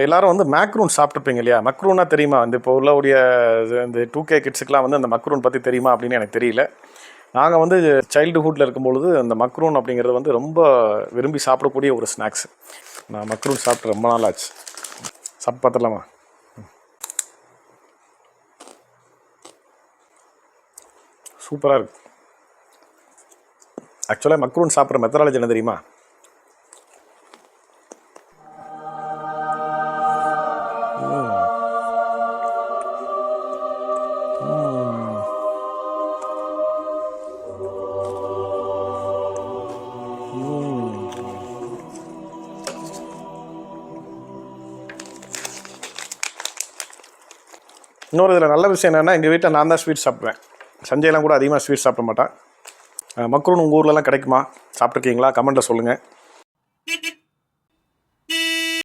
எல்லோரும் வந்து மேக்ரூன் சாப்பிட்ருப்பீங்க இல்லையா? மக்ரூனா தெரியுமா? வந்து இப்போ உள்ளவுடைய இந்த 2K கிட்ஸுக்கெலாம் வந்து அந்த மக்ரூன் பற்றி தெரியுமா அப்படின்னு எனக்கு தெரியல. நாங்கள் வந்து சைல்டுஹுட்டில் இருக்கும்பொழுது அந்த மக்ரூன் அப்படிங்கிறது வந்து ரொம்ப விரும்பி சாப்பிடக்கூடிய ஒரு ஸ்நாக்ஸ். நான் மக்ரூன் சாப்பிட்டு ரொம்ப நாள் ஆச்சு. சாப்பிட்டு பார்த்துடலாமா? சூப்பராக இருக்குது. ஆக்சுவலாக மக்ரூன் சாப்பிட்ற மெத்தடாலஜி என்ன தெரியுமா? இன்னொரு இதில் நல்ல விஷயம் என்னென்னா, எங்கள் வீட்டில் நான் தான் ஸ்வீட் சாப்பிடுவேன். சஞ்சய்லாம் கூட அதிகமாக ஸ்வீட் சாப்பிட மாட்டான். மக்ரூன் உங்கள் ஊர்லலாம் கிடைக்குமா? சாப்பிட்ருக்கீங்களா? கமெண்ட்டில் சொல்லுங்கள்.